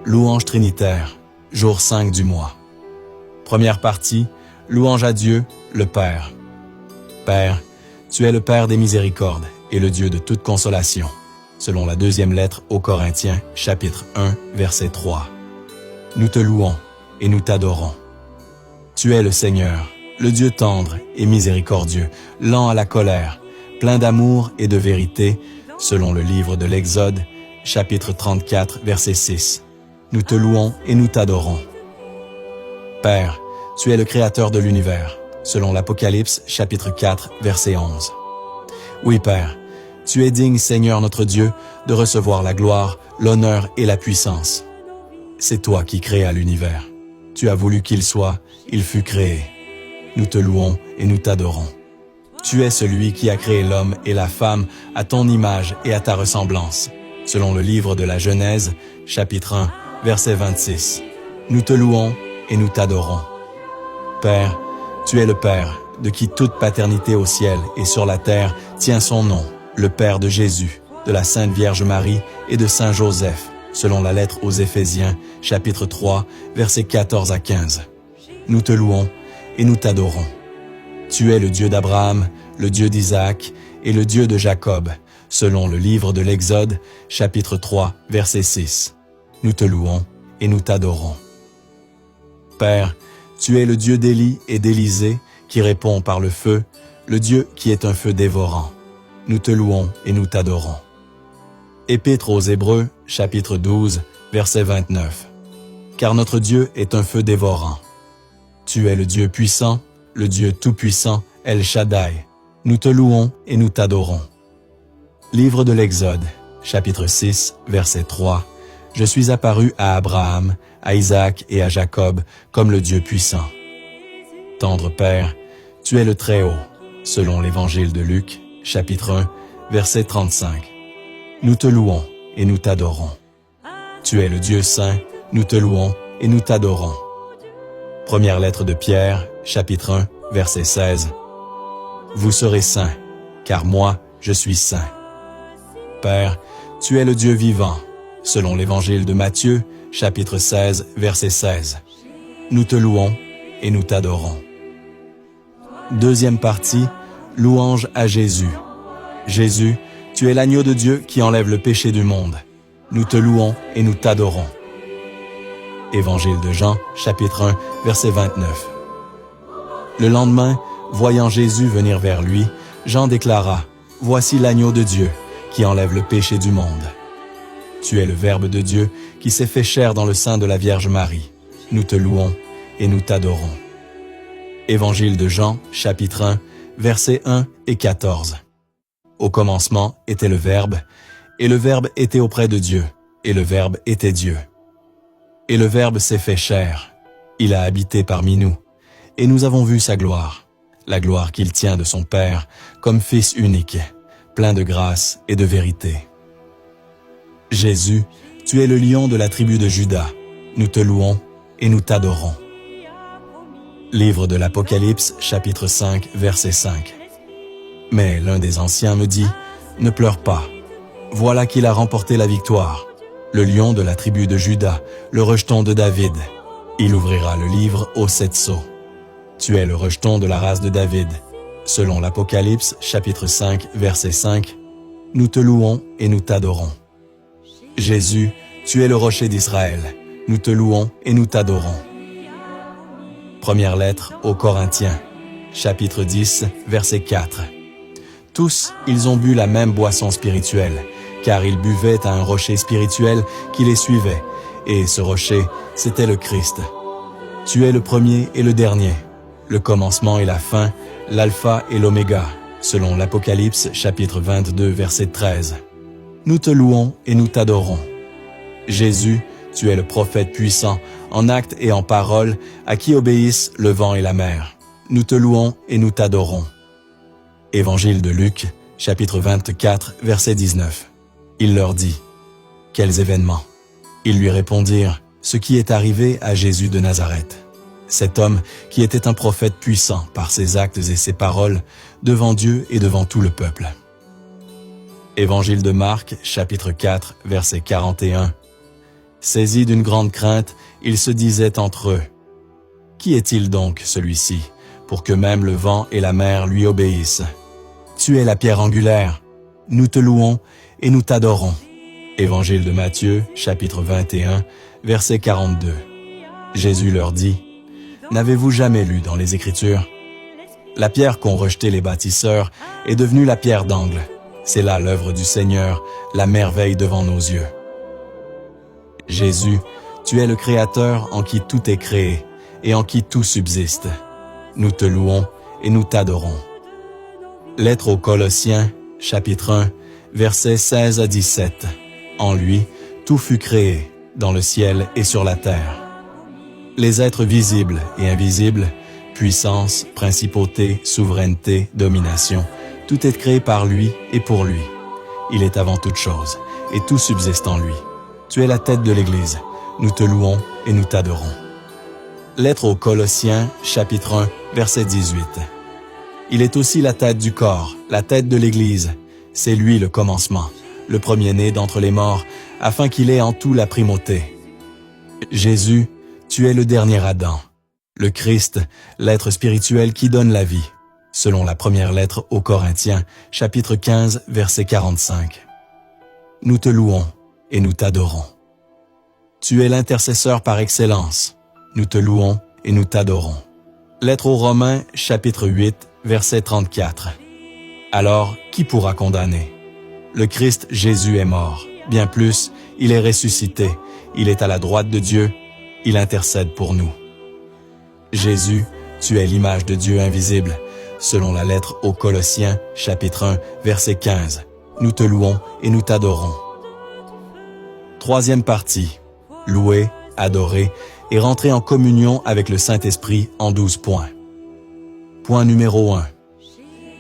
Louange trinitaire, jour 5 du mois. Première partie, louange à Dieu, le Père. Père, tu es le Père des miséricordes et le Dieu de toute consolation, selon la deuxième lettre aux Corinthiens, chapitre 1, verset 3. Nous te louons et nous t'adorons. Tu es le Seigneur, le Dieu tendre et miséricordieux, lent à la colère, plein d'amour et de vérité, selon le livre de l'Exode, chapitre 34, verset 6. Nous te louons et nous t'adorons. Père, tu es le Créateur de l'univers, selon l'Apocalypse, chapitre 4, verset 11. Oui, Père, tu es digne, Seigneur notre Dieu, de recevoir la gloire, l'honneur et la puissance. C'est toi qui créas l'univers. Tu as voulu qu'il soit, il fut créé. Nous te louons et nous t'adorons. Tu es celui qui a créé l'homme et la femme à ton image et à ta ressemblance, selon le livre de la Genèse, chapitre 1, verset 26. Nous te louons et nous t'adorons. Père, tu es le Père, de qui toute paternité au ciel et sur la terre tient son nom, le Père de Jésus, de la Sainte Vierge Marie et de Saint Joseph, selon la lettre aux Éphésiens, chapitre 3, versets 14 à 15. Nous te louons et nous t'adorons. Tu es le Dieu d'Abraham, le Dieu d'Isaac et le Dieu de Jacob, selon le livre de l'Exode, chapitre 3, verset 6. Nous te louons et nous t'adorons. Père, tu es le Dieu d'Élie et d'Élisée, qui répond par le feu, le Dieu qui est un feu dévorant. Nous te louons et nous t'adorons. Épître aux Hébreux, chapitre 12, verset 29. Car notre Dieu est un feu dévorant. Tu es le Dieu puissant, le Dieu tout-puissant, El Shaddai. Nous te louons et nous t'adorons. Livre de l'Exode, chapitre 6, verset 3. Je suis apparu à Abraham, à Isaac et à Jacob comme le Dieu puissant. Tendre Père, tu es le Très-Haut, selon l'Évangile de Luc, chapitre 1, verset 35. Nous te louons et nous t'adorons. Tu es le Dieu saint, nous te louons et nous t'adorons. Première lettre de Pierre, chapitre 1, verset 16. Vous serez saints, car moi, je suis saint. Père, tu es le Dieu vivant, selon l'Évangile de Matthieu, chapitre 16, verset 16. Nous te louons et nous t'adorons. Deuxième partie, louange à Jésus. Jésus, tu es l'agneau de Dieu qui enlève le péché du monde. Nous te louons et nous t'adorons. Évangile de Jean, chapitre 1, verset 29. Le lendemain, voyant Jésus venir vers lui, Jean déclara, « Voici l'agneau de Dieu qui enlève le péché du monde. » Tu es le Verbe de Dieu qui s'est fait chair dans le sein de la Vierge Marie. Nous te louons et nous t'adorons. Évangile de Jean, chapitre 1, versets 1 et 14. Au commencement était le Verbe, et le Verbe était auprès de Dieu, et le Verbe était Dieu. Et le Verbe s'est fait chair. Il a habité parmi nous, et nous avons vu sa gloire, la gloire qu'il tient de son Père, comme Fils unique, plein de grâce et de vérité. Jésus, tu es le lion de la tribu de Juda. Nous te louons et nous t'adorons. Livre de l'Apocalypse, chapitre 5, verset 5. Mais l'un des anciens me dit, « Ne pleure pas. Voilà qu'il a remporté la victoire. Le lion de la tribu de Juda, le rejeton de David. Il ouvrira le livre aux 7 sceaux. Tu es le rejeton de la race de David. » Selon l'Apocalypse, chapitre 5, verset 5. Nous te louons et nous t'adorons. Jésus, tu es le rocher d'Israël. Nous te louons et nous t'adorons. Première lettre aux Corinthiens, chapitre 10, verset 4. Tous, ils ont bu la même boisson spirituelle, car ils buvaient à un rocher spirituel qui les suivait, et ce rocher, c'était le Christ. Tu es le premier et le dernier, le commencement et la fin, l'alpha et l'oméga, selon l'Apocalypse, chapitre 22, verset 13. Nous te louons et nous t'adorons. Jésus, tu es le prophète puissant, en acte et en parole, à qui obéissent le vent et la mer. Nous te louons et nous t'adorons. Évangile de Luc, chapitre 24, verset 19. Il leur dit, « Quels événements ?» Ils lui répondirent, « Ce qui est arrivé à Jésus de Nazareth. Cet homme qui était un prophète puissant par ses actes et ses paroles, devant Dieu et devant tout le peuple. » Évangile de Marc, chapitre 4, verset 41. Saisis d'une grande crainte, ils se disaient entre eux, « Qui est-il donc, celui-ci, pour que même le vent et la mer lui obéissent? Tu es la pierre angulaire. Nous te louons et nous t'adorons. » Évangile de Matthieu, chapitre 21, verset 42. Jésus leur dit, « N'avez-vous jamais lu dans les Écritures? La pierre qu'ont rejetée les bâtisseurs est devenue la pierre d'angle. C'est là l'œuvre du Seigneur, la merveille devant nos yeux. » Jésus, tu es le Créateur en qui tout est créé et en qui tout subsiste. Nous te louons et nous t'adorons. Lettre aux Colossiens, chapitre 1, versets 16 à 17. En lui, tout fut créé, dans le ciel et sur la terre. Les êtres visibles et invisibles, puissance, principauté, souveraineté, domination, tout est créé par lui et pour lui. Il est avant toute chose, et tout subsiste en lui. Tu es la tête de l'Église. Nous te louons et nous t'adorons. Lettre aux Colossiens, chapitre 1, verset 18. Il est aussi la tête du corps, la tête de l'Église. C'est lui le commencement, le premier-né d'entre les morts, afin qu'il ait en tout la primauté. Jésus, tu es le dernier Adam, le Christ, l'être spirituel qui donne la vie, selon la première lettre aux Corinthiens, chapitre 15, verset 45. Nous te louons et nous t'adorons. Tu es l'intercesseur par excellence. Nous te louons et nous t'adorons. Lettre aux Romains, chapitre 8, verset 34. Alors, qui pourra condamner? Le Christ Jésus est mort. Bien plus, il est ressuscité. Il est à la droite de Dieu. Il intercède pour nous. Jésus, tu es l'image de Dieu invisible. Selon la lettre aux Colossiens, chapitre 1, verset 15. Nous te louons et nous t'adorons. Troisième partie. Louer, adorer et rentrer en communion avec le Saint-Esprit en 12 points. Point numéro 1.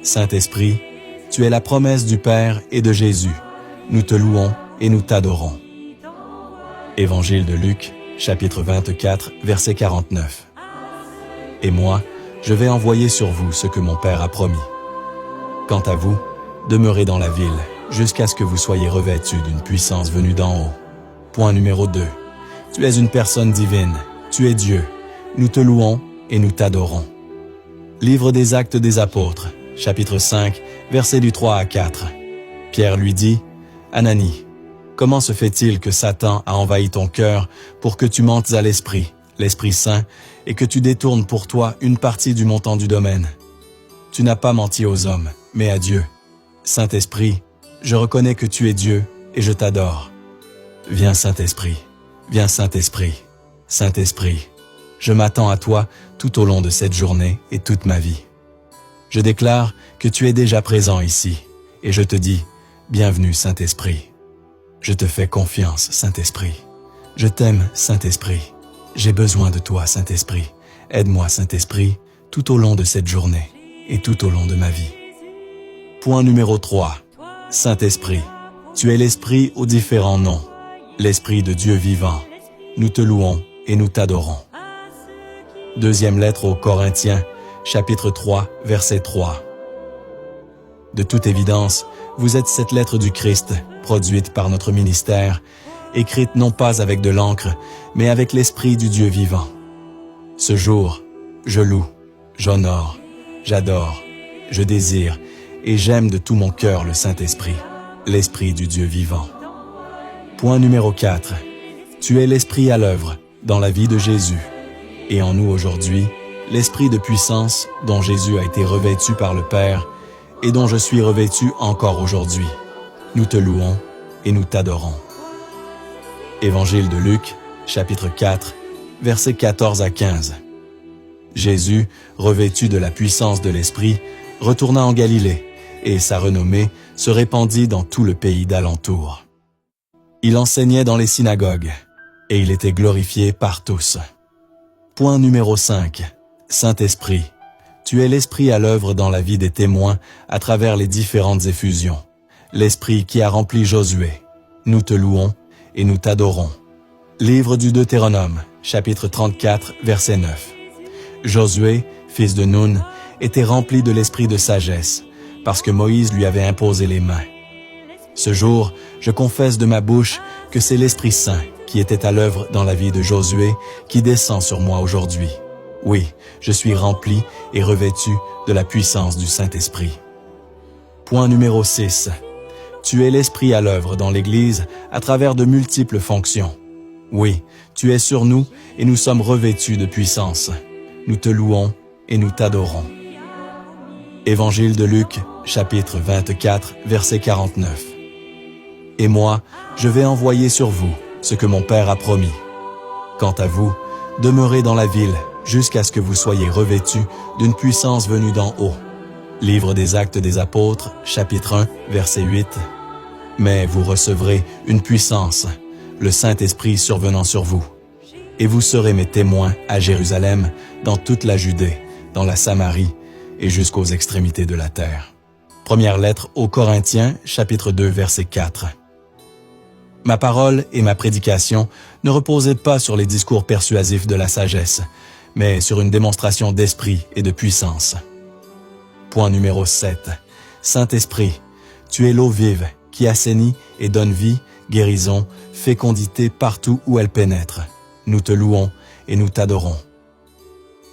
Saint-Esprit, tu es la promesse du Père et de Jésus. Nous te louons et nous t'adorons. Évangile de Luc, chapitre 24, verset 49. Et moi, je vais envoyer sur vous ce que mon Père a promis. Quant à vous, demeurez dans la ville, jusqu'à ce que vous soyez revêtus d'une puissance venue d'en haut. Point numéro 2. Tu es une personne divine, tu es Dieu. Nous te louons et nous t'adorons. Livre des Actes des Apôtres, chapitre 5, versets du 3 à 4. Pierre lui dit, « Ananie, comment se fait-il que Satan a envahi ton cœur pour que tu mentes à l'Esprit, l'Esprit Saint, et que tu détournes pour toi une partie du montant du domaine? Tu n'as pas menti aux hommes, mais à Dieu. Saint-Esprit, je reconnais que tu es Dieu et je t'adore. Viens Saint-Esprit, viens Saint-Esprit, Saint-Esprit, je m'attends à toi tout au long de cette journée et toute ma vie. Je déclare que tu es déjà présent ici, et je te dis, bienvenue Saint-Esprit. Je te fais confiance, Saint-Esprit. Je t'aime, Saint-Esprit. J'ai besoin de toi, Saint-Esprit. Aide-moi, Saint-Esprit, tout au long de cette journée et tout au long de ma vie. Point numéro 3. Saint-Esprit, tu es l'Esprit aux différents noms. L'Esprit de Dieu vivant. Nous te louons et nous t'adorons. Deuxième lettre aux Corinthiens, chapitre 3, verset 3. De toute évidence, vous êtes cette lettre du Christ, produite par notre ministère, écrite non pas avec de l'encre, mais avec l'Esprit du Dieu vivant. Ce jour, je loue, j'honore, j'adore, je désire et j'aime de tout mon cœur le Saint-Esprit, l'Esprit du Dieu vivant. Point numéro 4. Tu es l'Esprit à l'œuvre dans la vie de Jésus. Et en nous aujourd'hui, l'Esprit de puissance dont Jésus a été revêtu par le Père et dont je suis revêtu encore aujourd'hui. Nous te louons et nous t'adorons. Évangile de Luc, chapitre 4, versets 14 à 15. Jésus, revêtu de la puissance de l'Esprit, retourna en Galilée, et sa renommée se répandit dans tout le pays d'alentour. Il enseignait dans les synagogues, et il était glorifié par tous. Point numéro 5. Saint-Esprit, tu es l'Esprit à l'œuvre dans la vie des témoins à travers les différentes effusions. L'Esprit qui a rempli Josué. Nous te louons et nous t'adorons. Livre du Deutéronome, chapitre 34, verset 9. Josué, fils de Nun, était rempli de l'esprit de sagesse, parce que Moïse lui avait imposé les mains. Ce jour, je confesse de ma bouche que c'est l'Esprit Saint qui était à l'œuvre dans la vie de Josué qui descend sur moi aujourd'hui. Oui, je suis rempli et revêtu de la puissance du Saint-Esprit. Point numéro 6. Tu es l'Esprit à l'œuvre dans l'Église à travers de multiples fonctions. Oui, tu es sur nous et nous sommes revêtus de puissance. Nous te louons et nous t'adorons. Évangile de Luc, chapitre 24, verset 49. Et moi, je vais envoyer sur vous ce que mon Père a promis. Quant à vous, demeurez dans la ville jusqu'à ce que vous soyez revêtus d'une puissance venue d'en haut. Livre des Actes des Apôtres, chapitre 1, verset 8. Mais vous recevrez une puissance, le Saint-Esprit survenant sur vous. Et vous serez mes témoins à Jérusalem, dans toute la Judée, dans la Samarie et jusqu'aux extrémités de la terre. Première lettre aux Corinthiens, chapitre 2, verset 4. Ma parole et ma prédication ne reposaient pas sur les discours persuasifs de la sagesse, mais sur une démonstration d'esprit et de puissance. Point numéro 7. Saint-Esprit, tu es l'eau vive qui assainit et donne vie, guérison, fécondité partout où elle pénètre. Nous te louons et nous t'adorons.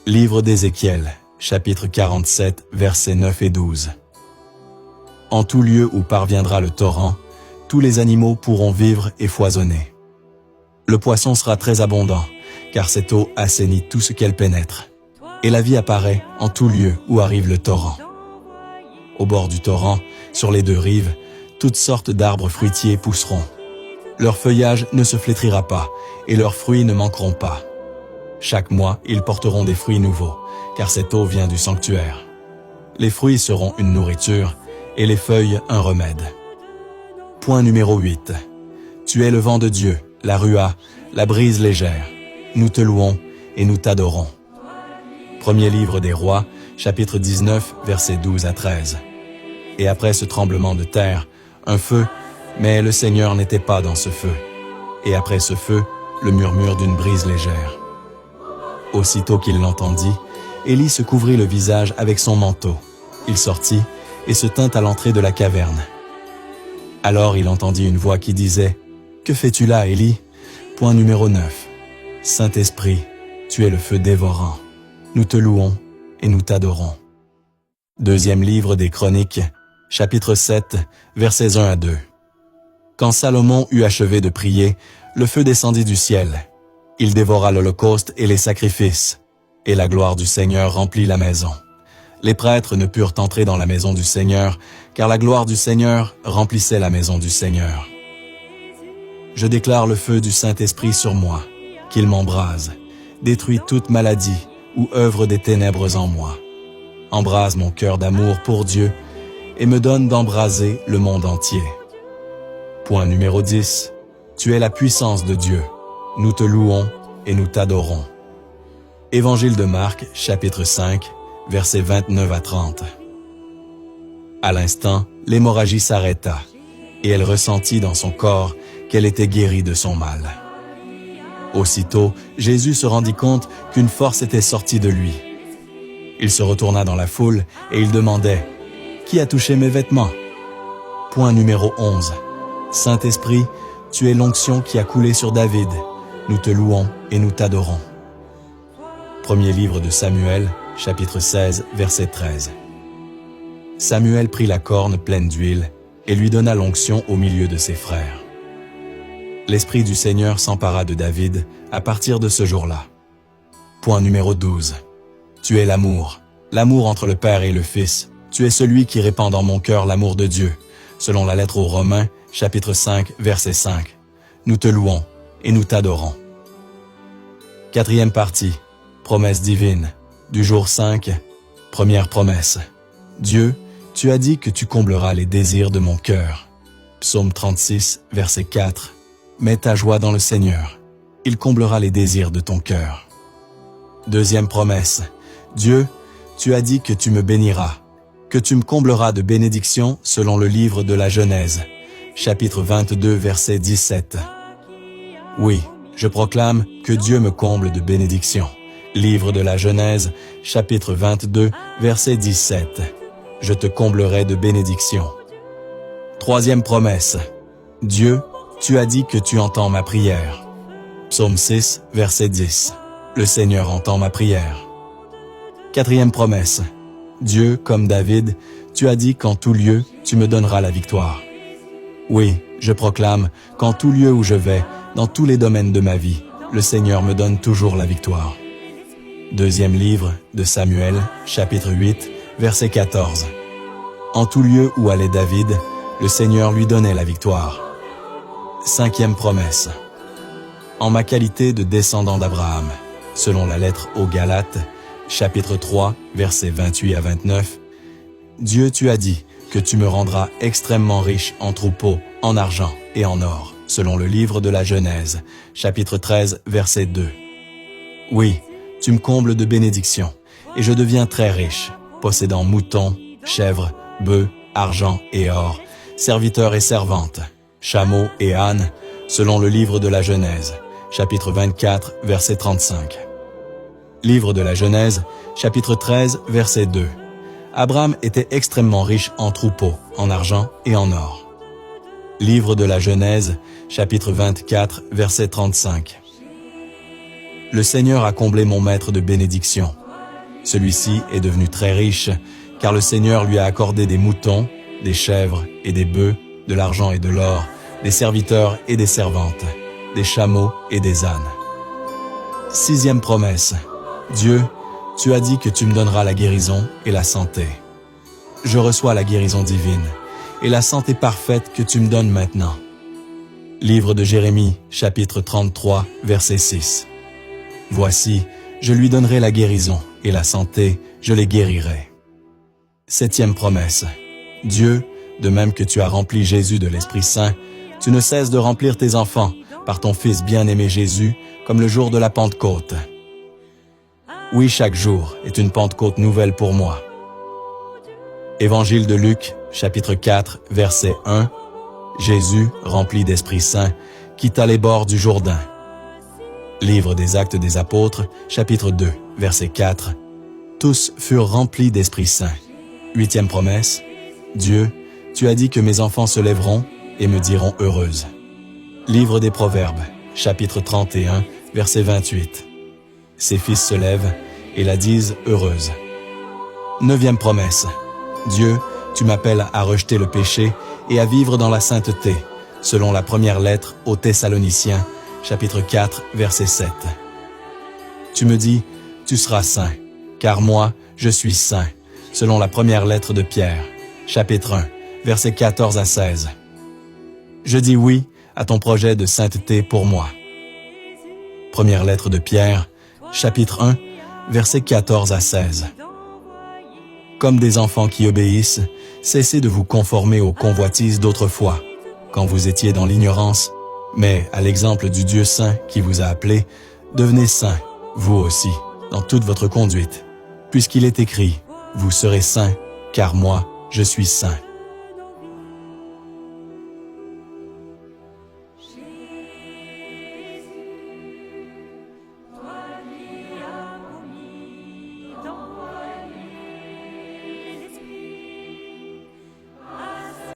Livre d'Ézéchiel, chapitre 47, versets 9 et 12. En tout lieu où parviendra le torrent, tous les animaux pourront vivre et foisonner. Le poisson sera très abondant, car cette eau assainit tout ce qu'elle pénètre. Et la vie apparaît en tout lieu où arrive le torrent. Au bord du torrent, sur les deux rives, toutes sortes d'arbres fruitiers pousseront. Leur feuillage ne se flétrira pas, et leurs fruits ne manqueront pas. Chaque mois, ils porteront des fruits nouveaux, car cette eau vient du sanctuaire. Les fruits seront une nourriture, et les feuilles un remède. Point numéro 8. Tu es le vent de Dieu, la ruah, la brise légère. Nous te louons et nous t'adorons. Premier livre des Rois, chapitre 19, versets 12 à 13. Et après ce tremblement de terre, un feu, mais le Seigneur n'était pas dans ce feu. Et après ce feu, le murmure d'une brise légère. Aussitôt qu'il l'entendit, Élie se couvrit le visage avec son manteau. Il sortit et se tint à l'entrée de la caverne. Alors il entendit une voix qui disait « Que fais-tu là, Élie ?» Point numéro 9. Saint-Esprit, tu es le feu dévorant. Nous te louons et nous t'adorons. Deuxième livre des Chroniques, chapitre 7, versets 1 à 2. Quand Salomon eut achevé de prier, le feu descendit du ciel. Il dévora l'holocauste et les sacrifices, et la gloire du Seigneur remplit la maison. Les prêtres ne purent entrer dans la maison du Seigneur, car la gloire du Seigneur remplissait la maison du Seigneur. Je déclare le feu du Saint-Esprit sur moi, qu'il m'embrase, détruit toute maladie ou œuvre des ténèbres en moi. Embrase mon cœur d'amour pour Dieu et me donne d'embraser le monde entier. Point numéro 10. Tu es la puissance de Dieu. Nous te louons et nous t'adorons. Évangile de Marc, chapitre 5, versets 29 à 30. À l'instant, l'hémorragie s'arrêta, et elle ressentit dans son corps qu'elle était guérie de son mal. Aussitôt, Jésus se rendit compte qu'une force était sortie de lui. Il se retourna dans la foule et il demandait « Qui a touché mes vêtements ?» Point numéro 11. Saint-Esprit, tu es l'onction qui a coulé sur David. Nous te louons et nous t'adorons. Premier livre de Samuel, chapitre 16, verset 13. Samuel prit la corne pleine d'huile et lui donna l'onction au milieu de ses frères. L'Esprit du Seigneur s'empara de David à partir de ce jour-là. Point numéro 12. Tu es l'amour, l'amour entre le Père et le Fils. Tu es celui qui répand dans mon cœur l'amour de Dieu, selon la lettre aux Romains, chapitre 5, verset 5. Nous te louons et nous t'adorons. Quatrième partie, promesse divine, du jour 5, première promesse. Dieu, tu as dit que tu combleras les désirs de mon cœur. Psaume 36, verset 4. Mets ta joie dans le Seigneur. Il comblera les désirs de ton cœur. Deuxième promesse. Dieu, tu as dit que tu me béniras, que tu me combleras de bénédictions selon le livre de la Genèse, chapitre 22, verset 17. Oui, je proclame que Dieu me comble de bénédictions. Livre de la Genèse, chapitre 22, verset 17. Je te comblerai de bénédictions. Troisième promesse. Dieu, tu as dit que tu entends ma prière. Psaume 6, verset 10. Le Seigneur entend ma prière. Quatrième promesse. Dieu, comme David, tu as dit qu'en tout lieu, tu me donneras la victoire. Oui, je proclame qu'en tout lieu où je vais, dans tous les domaines de ma vie, le Seigneur me donne toujours la victoire. Deuxième livre de Samuel, chapitre 8, verset 14. En tout lieu où allait David, le Seigneur lui donnait la victoire. Cinquième promesse. En ma qualité de descendant d'Abraham, selon la lettre aux Galates, chapitre 3, versets 28 à 29, Dieu, tu as dit que tu me rendras extrêmement riche en troupeaux, en argent et en or, selon le livre de la Genèse, chapitre 13, verset 2. Oui, tu me combles de bénédictions, et je deviens très riche, possédant moutons, chèvres, bœufs, argent et or, serviteurs et servantes, chameaux et ânes, selon le livre de la Genèse, chapitre 24, verset 35. Livre de la Genèse, chapitre 13, verset 2. Abraham était extrêmement riche en troupeaux, en argent et en or. Livre de la Genèse, chapitre 24, verset 35. Le Seigneur a comblé mon maître de bénédictions. Celui-ci est devenu très riche, car le Seigneur lui a accordé des moutons, des chèvres et des bœufs, de l'argent et de l'or, des serviteurs et des servantes, des chameaux et des ânes. Sixième promesse. Dieu, tu as dit que tu me donneras la guérison et la santé. Je reçois la guérison divine et la santé parfaite que tu me donnes maintenant. Livre de Jérémie, chapitre 33, verset 6. Voici, je lui donnerai la guérison et la santé, je les guérirai. Septième promesse. Dieu, de même que tu as rempli Jésus de l'Esprit Saint, tu ne cesses de remplir tes enfants par ton Fils bien-aimé Jésus, comme le jour de la Pentecôte. Oui, chaque jour est une Pentecôte nouvelle pour moi. Évangile de Luc, chapitre 4, verset 1. Jésus, rempli d'Esprit Saint, quitta les bords du Jourdain. Livre des Actes des Apôtres, chapitre 2, verset 4. Tous furent remplis d'Esprit Saint. Huitième promesse. Dieu, tu as dit que mes enfants se lèveront et me diront heureuse. Livre des Proverbes, chapitre 31, verset 28. Ses fils se lèvent et la disent heureuse. Neuvième promesse. Dieu, tu m'appelles à rejeter le péché et à vivre dans la sainteté, selon la première lettre aux Thessaloniciens, chapitre 4, verset 7. Tu me dis, tu seras saint, car moi, je suis saint, selon la première lettre de Pierre, chapitre 1, versets 14 à 16. Je dis oui à ton projet de sainteté pour moi. Première lettre de Pierre, chapitre 1, versets 14 à 16. Comme des enfants qui obéissent, cessez de vous conformer aux convoitises d'autrefois, quand vous étiez dans l'ignorance, mais à l'exemple du Dieu saint qui vous a appelé, devenez saints, vous aussi, dans toute votre conduite, puisqu'il est écrit, vous serez saints, car moi, je suis saint.